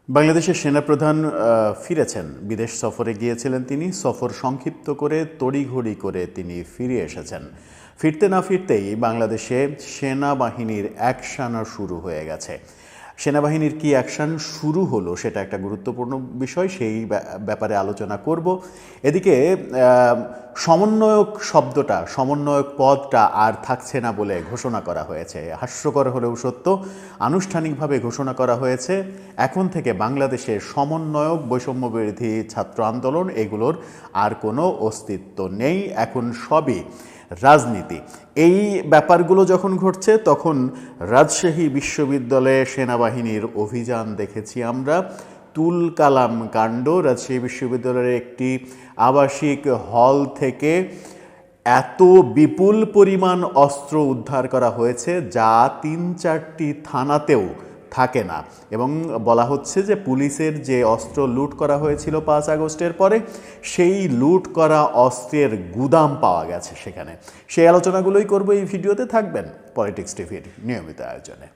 বাংলাদেশের সেনাপ্রধান ফিরেছেন। বিদেশ সফরে গিয়েছিলেন তিনি। সফর সংক্ষিপ্ত করে তড়িঘড়ি করে তিনি ফিরে এসেছেন। ফিরতে না ফিরতেই বাংলাদেশে সেনাবাহিনীর অ্যাকশনও শুরু হয়ে গেছে। সেনাবাহিনীর কি অ্যাকশন শুরু হলো সেটা একটা গুরুত্বপূর্ণ বিষয়, সেই ব্যাপারে আলোচনা করব। এদিকে সমন্বয়ক শব্দটা, সমন্বয়ক পদটা আর থাকছে না বলে ঘোষণা করা হয়েছে। হাস্যকর হলেও সত্য, আনুষ্ঠানিকভাবে ঘোষণা করা হয়েছে এখন থেকে বাংলাদেশে সমন্বয়ক, বৈষম্যবিরোধী ছাত্র আন্দোলন এগুলোর আর কোনো অস্তিত্ব নেই, এখন সবই রাজনীতি। এই ব্যাপারগুলো যখন ঘটছে তখন রাজশাহী বিশ্ববিদ্যালয়ে সেনাবাহিনীর অভিযান দেখেছি আমরা। তুলকালাম কাণ্ড। রাজশাহী বিশ্ববিদ্যালয়ের একটি আবাসিক হল থেকে এত বিপুল পরিমাণ অস্ত্র উদ্ধার করা হয়েছে যা ৩-৪টি থানাতেও থাকে না, এবং বলা হচ্ছে যে পুলিশের যে অস্ত্র লুট করা হয়েছিল ৫ আগস্টের পরে, সেই লুট করা অস্ত্রের গুদাম পাওয়া গেছে সেখানে। সেই আলোচনাগুলোই করব এই ভিডিওতে। থাকবেন পলিটিক্স টিভির নিয়মিত আয়োজনে।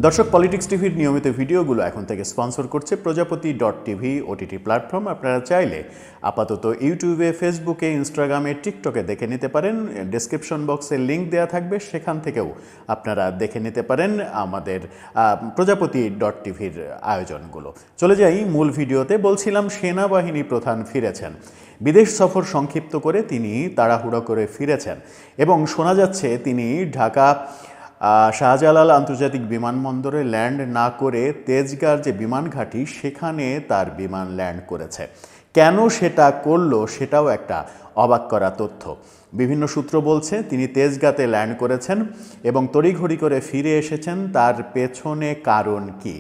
দর্শক, পলিটিক্স টিভির নিয়মিত ভিডিওগুলো এখন থেকে স্পন্সর করছে প্রজাপতি.tv ওটিটি প্ল্যাটফর্ম। আপনারা চাইলে আপাতত ইউটিউবে, ফেসবুকে, ইনস্টাগ্রামে, টিকটকে দেখে নিতে পারেন। ডেসক্রিপশন বক্সে লিঙ্ক দেওয়া থাকবে, সেখান থেকেও আপনারা দেখে নিতে পারেন আমাদের প্রজাপতি.tvর আয়োজনগুলো। চলে যাই মূল ভিডিওতে। বলছিলাম সেনাবাহিনী প্রধান ফিরেছেন। বিদেশ সফর সংক্ষিপ্ত করে তিনি তাড়াহুড়ো করে ফিরেছেন, এবং শোনা যাচ্ছে তিনি ঢাকা শাহজালাল আন্তর্জাতিক বিমানবন্দরে ল্যান্ড না করে তেজগাঁর যে বিমান ঘাঁটি সেখানে তার বিমান ল্যান্ড করেছে। কেন সেটা করলো সেটাও একটা অবাক করা তথ্য। বিভিন্ন সূত্র বলছে তিনি তেজগাঁতে ল্যান্ড করেছেন এবং তড়িঘড়ি করে ফিরে এসেছেন। তার পেছনে কারণ কি?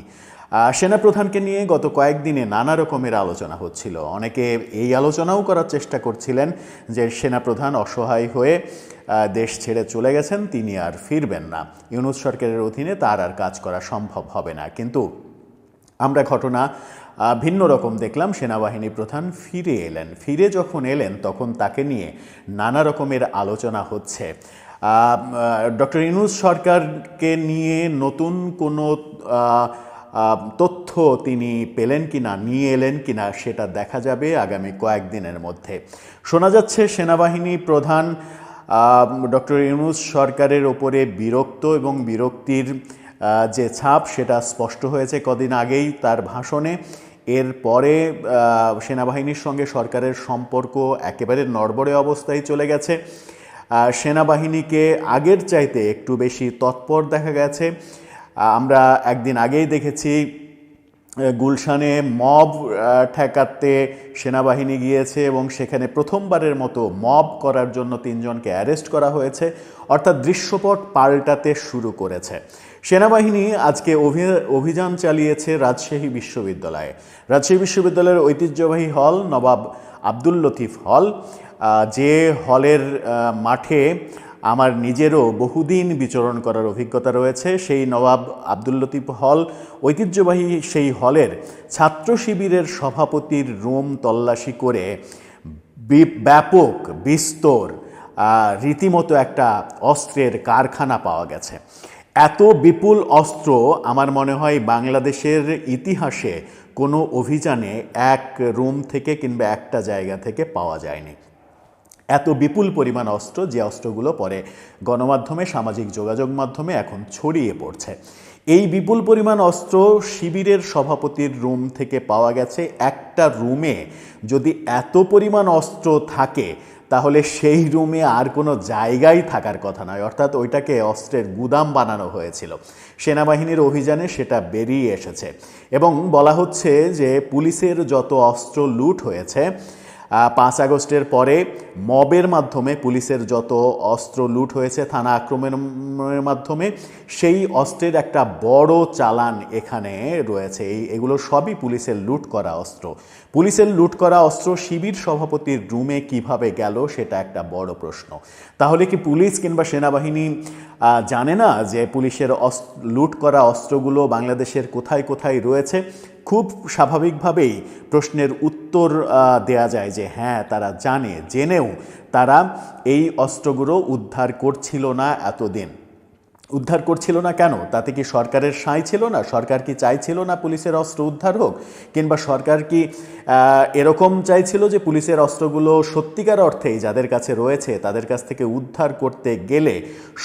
সেনাপ্রধানকে নিয়ে গত কয়েকদিনে নানা রকমের আলোচনা হচ্ছিল। অনেকে এই আলোচনাও করার চেষ্টা করছিলেন যে সেনাপ্রধান অসহায় হয়ে দেশ ছেড়ে চলে গেছেন, তিনি আর ফিরবেন না, ইউনূস সরকারের অধীনে তার আর কাজ করা সম্ভব হবে না। কিন্তু আমরা ঘটনা ভিন্ন রকম দেখলাম। সেনাবাহিনী প্রধান ফিরে এলেন। ফিরে যখন এলেন তখন তাকে নিয়ে নানা রকমের আলোচনা হচ্ছে। ডক্টর ইউনূস সরকারকে নিয়ে নতুন কোনো তথ্য তিনি পেলেন কিনা, নিয়ে এলেন কিনা সেটা দেখা যাবে আগামী কয়েকদিনের মধ্যে। শোনা যাচ্ছে সেনাবাহিনী প্রধান ডক্টর ইউনূস সরকারের ওপরে বিরক্ত, এবং বিরক্তির যে ছাপ সেটা স্পষ্ট হয়েছে কদিন আগেই তার ভাষণে। এরপরে সেনাবাহিনীর সঙ্গে সরকারের সম্পর্ক একেবারে নড়বড়ে অবস্থায় চলে গেছে। সেনাবাহিনীকে আগের চাইতে একটু বেশি তৎপর দেখা গেছে। আমরা একদিন আগেই দেখেছি গুলশানে মব ঠেকাতে সেনাবাহিনী গিয়েছে, এবং সেখানে প্রথমবারের মতো মব করার জন্য ৩ জনকে অ্যারেস্ট করা হয়েছে। অর্থাৎ দৃশ্যপট পাল্টাতে শুরু করেছে। সেনাবাহিনী আজকে অভিযান চালিয়েছে রাজশাহী বিশ্ববিদ্যালয়ে। রাজশাহী বিশ্ববিদ্যালয়ের ঐতিহ্যবাহী হল নবাব আব্দুল লতিফ হল, যে হলের মাঠে আমার নিজেরও বহুদিন বিচরণ করার অভিজ্ঞতা রয়েছে। সেই নবাব আব্দুল লতিফ হল, ঐতিহ্যবাহী সেই হলের ছাত্র শিবিরের সভাপতির রুম তল্লাশি করে ব্যাপক বিস্তর রীতিমতো একটা অস্ত্রের কারখানা পাওয়া গেছে। এত বিপুল অস্ত্র আমার মনে হয় বাংলাদেশের ইতিহাসে কোনো অভিযানে এক রুম থেকে কিংবা একটা জায়গা থেকে পাওয়া যায়নি। এত বিপুল পরিমাণ অস্ত্র, যে অস্ত্রগুলো পরে গণমাধ্যমে, সামাজিক যোগাযোগ মাধ্যমে এখন ছড়িয়ে পড়ছে। এই বিপুল পরিমাণ অস্ত্র শিবিরের সভাপতির রুম থেকে পাওয়া গেছে। একটা রুমে যদি এত পরিমাণ অস্ত্র থাকে তাহলে সেই রুমে আর কোনো জায়গায় থাকার কথা নয়, অর্থাৎ ওইটাকে অস্ত্রের গুদাম বানানো হয়েছিল। সেনাবাহিনীর অভিযানে সেটা বেরিয়ে এসেছে, এবং বলা হচ্ছে যে পুলিশের যত অস্ত্র লুট হয়েছে ৫ আগস্টের পরে মবের মাধ্যমে পুলিশের যত অস্ত্র লুট হয়েছে থানা আক্রমণের মাধ্যমে, সেই অস্ত্রের একটা বড় চালান এখানে রয়েছে। এগুলো সবই পুলিশের লুট করা অস্ত্র। পুলিশের লুট করা অস্ত্র শিবির সভাপতির রুমে কিভাবে গেল সেটা একটা বড় প্রশ্ন। তাহলে কি পুলিশ কিংবা সেনাবাহিনী জানে না যে পুলিশের লুট করা অস্ত্রগুলো বাংলাদেশের কোথায় কোথায় রয়েছে? খুব স্বাভাবিকভাবেই প্রশ্নের উত্তর দেয়া যায় যে হ্যাঁ, তারা জানে, জেনেও তারা এই অস্ত্রগুলো উদ্ধার করছিল না এতদিন। উদ্ধার করছিল না কেন? তাতে কি সরকারের সায় ছিল না? সরকার কি চাইছিল না পুলিশের অস্ত্র উদ্ধার হোক? কিংবা সরকার কি এরকম চাইছিল যে পুলিশের অস্ত্রগুলো সত্যিকার অর্থেই যাদের কাছে রয়েছে তাদের কাছ থেকে উদ্ধার করতে গেলে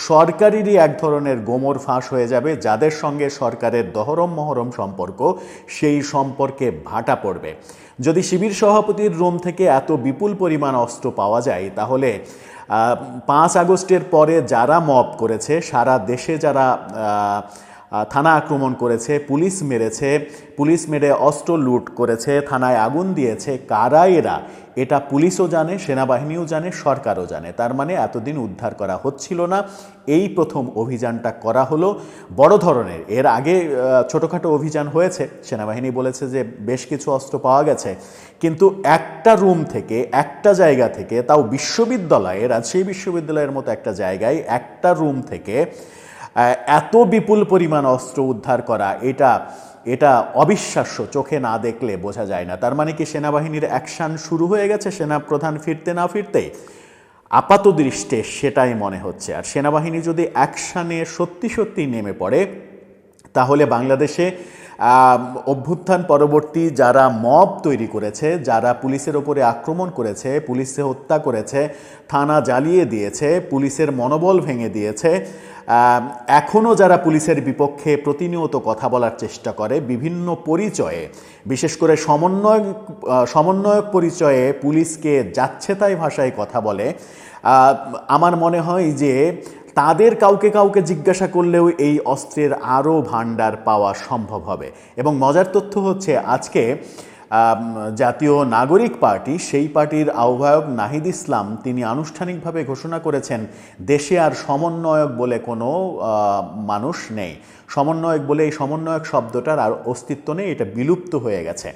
সরকারেরই এক ধরনের গোমর ফাঁস হয়ে যাবে, যাদের সঙ্গে সরকারের দহরম মহরম সম্পর্ক, সেই সম্পর্কে ভাটা পড়বে। যদি শিবির সভাপতির রুম থেকে এত বিপুল পরিমাণ অস্ত্র পাওয়া যায়, তাহলে 5 আগস্টের পরে যারা মব করেছে, সারা দেশে যারা থানা আক্রমণ করেছে, পুলিশ মেরেছে, পুলিশ মেরে অস্ত্র লুট করেছে, থানায় আগুন দিয়েছে, কারা এরা? এটা পুলিশও জানে, সেনাবাহিনীও জানে, সরকারও জানে। তার মানে এতদিন উদ্ধার করা হচ্ছিল না, এই প্রথম অভিযানটা করা হলো বড় ধরনের। এর আগে ছোটোখাটো অভিযান হয়েছে, সেনাবাহিনী বলেছে যে বেশ কিছু অস্ত্র পাওয়া গেছে, কিন্তু একটা রুম থেকে, একটা জায়গা থেকে, তাও বিশ্ববিদ্যালয়ে, রাজশাহী বিশ্ববিদ্যালয়ের মতো একটা জায়গায় একটা রুম থেকে এত বিপুল পরিমাণ অস্ত্র উদ্ধার করা, এটা অবিশ্বাস্য, চোখে না দেখলে বোঝা যায় না। তার মানে কি সেনাবাহিনীর অ্যাকশান শুরু হয়ে গেছে সেনাপ্রধান ফিরতে না ফিরতেই? আপাত দৃষ্টে সেটাই মনে হচ্ছে। আর সেনাবাহিনী যদি অ্যাকশানে সত্যি সত্যি নেমে পড়ে, তাহলে বাংলাদেশে অভ্যুত্থান পরবর্তী যারা মব তৈরি করেছে, যারা পুলিশের ওপরে আক্রমণ করেছে, পুলিশে হত্যা করেছে, থানা জ্বালিয়ে দিয়েছে, পুলিশের মনোবল ভেঙে দিয়েছে, এখনও যারা পুলিশের বিপক্ষে প্রতিনিয়ত কথা বলার চেষ্টা করে বিভিন্ন পরিচয়ে, বিশেষ করে সমন্বয়ক পরিচয়ে পুলিশকে যাচ্ছে তাই ভাষায় কথা বলে, আমার মনে হয় যে তাদের কাউকে কাউকে জিজ্ঞাসা করলেও এই অস্ত্রের আরও ভাণ্ডার পাওয়া সম্ভব হবে। এবং মজার তথ্য হচ্ছে, আজকে জাতীয় নাগরিক পার্টি, সেই পার্টির আহ্বায়ক নাহিদ ইসলাম, তিনি আনুষ্ঠানিকভাবে ঘোষণা করেছেন দেশে আর সমন্বয়ক বলে কোনো মানুষ নেই। সমন্বয়ক বলে এই সমন্বয়ক শব্দটার আর অস্তিত্ব নেই, এটা বিলুপ্ত হয়ে গেছে।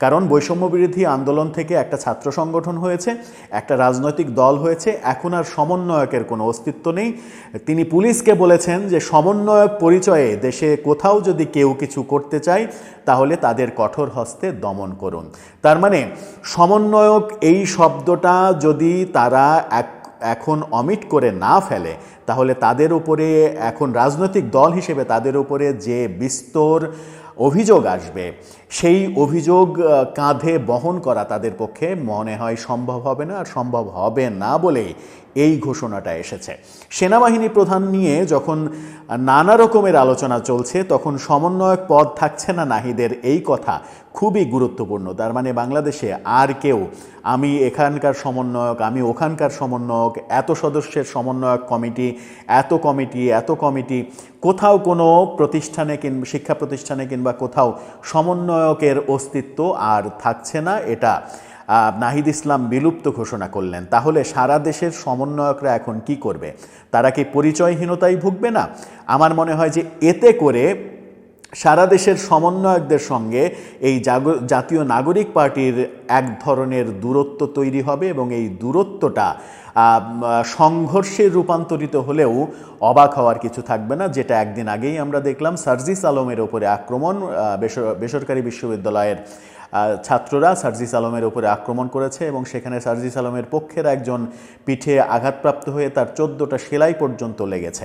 কারণ বৈষম্য বিরোধী আন্দোলন থেকে একটা ছাত্র সংগঠন হয়েছে, একটা রাজনৈতিক দল হয়েছে, এখন আর সমন্বয়কের কোনো অস্তিত্ব নেই। তিনি পুলিশকে বলেছেন যে সমন্বয়ক পরিচয়ে দেশে কোথাও যদি কেউ কিছু করতে চায়, তাহলে তাদের কঠোর হস্তে দমন করুন। তার মানে সমন্বয়ক এই শব্দটা যদি তারা এখন অমিট করে না ফেলে, তাহলে তাদের উপরে এখন রাজনৈতিক দল হিসেবে তাদের উপরে যে বিস্তর অভিযোগ আসবে, সেই অভিযোগ কাঁধে বহন করা তাদের পক্ষে মনে হয় সম্ভব হবে না। আর সম্ভব হবে না বলেই এই ঘোষণাটা এসেছে। সেনাবাহিনী প্রধান নিয়ে যখন নানা রকমের আলোচনা চলছে, তখন সমন্বয়ক পদ থাকছে না নাহিদের, এই কথা খুবই গুরুত্বপূর্ণ। তার মানে বাংলাদেশে আর কেউ আমি এখানকার সমন্বয়ক, আমি ওখানকার সমন্বয়ক, এত সদস্যের সমন্বয়ক কমিটি, এত কমিটি, কোথাও কোনো প্রতিষ্ঠানে কিংবা শিক্ষা প্রতিষ্ঠানে কিংবা কোথাও সমন্বয়কের অস্তিত্ব আর থাকছে না। এটা নাহিদ ইসলাম বিলুপ্ত ঘোষণা করলেন। তাহলে সারা দেশের সমন্বয়করা এখন কি করবে? তারা কি পরিচয়হীনতায় ভুগবে না? আমার মনে হয় যে এতে করে সারা দেশের সমন্বয়কদের সঙ্গে এই জাতীয় নাগরিক পার্টির এক ধরনের দূরত্ব তৈরি হবে, এবং এই দূরত্বটা সংঘর্ষে রূপান্তরিত হলেও অবাক হওয়ার কিছু থাকবে না। যেটা একদিন আগেই আমরা দেখলাম, সার্জিস আলমের ওপরে আক্রমণ, বেসরকারি বিশ্ববিদ্যালয়ের ছাত্ররা সার্জিস আলমের উপরে আক্রমণ করেছে, এবং সেখানে সার্জিস আলমের পক্ষের একজন পিঠে আঘাতপ্রাপ্ত হয়ে তার 14টা সেলাই পর্যন্ত লেগেছে।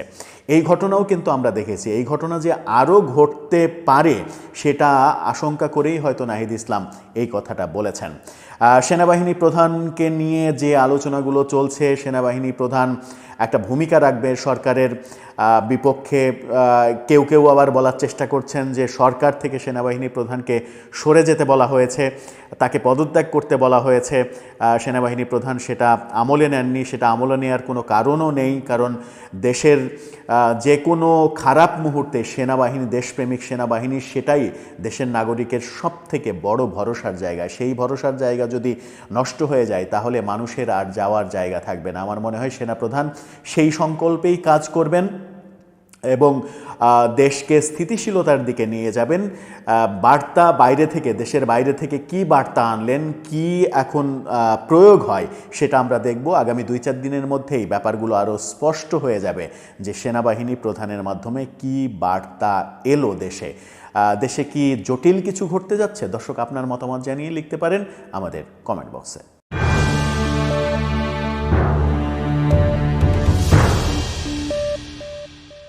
এই ঘটনাও কিন্তু আমরা দেখেছি। এই ঘটনা যে আরও ঘটতে পারে, সেটা আশঙ্কা করেই হয়তো নাহিদ ইসলাম এই কথাটা বলেছেন। সেনাবাহিনী প্রধানকে নিয়ে যে আলোচনাগুলো চলছে, সেনাবাহিনী প্রধান একটা ভূমিকা রাখবে সরকারের বিপক্ষে। কেউ আবার বলার চেষ্টা করছেন যে সরকার থেকে সেনাবাহিনী প্রধানকে সরে যেতে বলা হয়েছে, তাকে পদত্যাগ করতে বলা হয়েছে। সেনাবাহিনী প্রধান সেটা আমলে নেননি, সেটা আমলে নেওয়ার কোনো কারণও নেই। কারণ দেশের যে কোনো খারাপ মুহূর্তে সেনাবাহিনী, দেশপ্রেমিক সেনাবাহিনী, সেটাই দেশের নাগরিকের সব থেকে বড় ভরসার জায়গা। সেই ভরসার জায়গা যদি নষ্ট হয়ে যায়, তাহলে মানুষের আর যাওয়ার জায়গা থাকবে না। আমার মনে হয় সেনাপ্রধান সেই সংকল্পেই কাজ করবেন। এবং দেশকে স্থিতিশীলতার দিকে নিয়ে যাবেন। বার্তা বাইরে থেকে, দেশের বাইরে থেকে কি বার্তা আনলেন, কি এখন প্রয়োগ হয় সেটা আমরা দেখব। আগামী 2-4 দিনের মধ্যেই ব্যাপারগুলো আরও স্পষ্ট হয়ে যাবে যে সেনাবাহিনী প্রধানের মাধ্যমে কি বার্তা এলো দেশে। দেশে কি জটিল কিছু ঘটতে যাচ্ছে? দর্শক, আপনার মতামত জানিয়ে লিখতে পারেন আমাদের কমেন্ট বক্সে।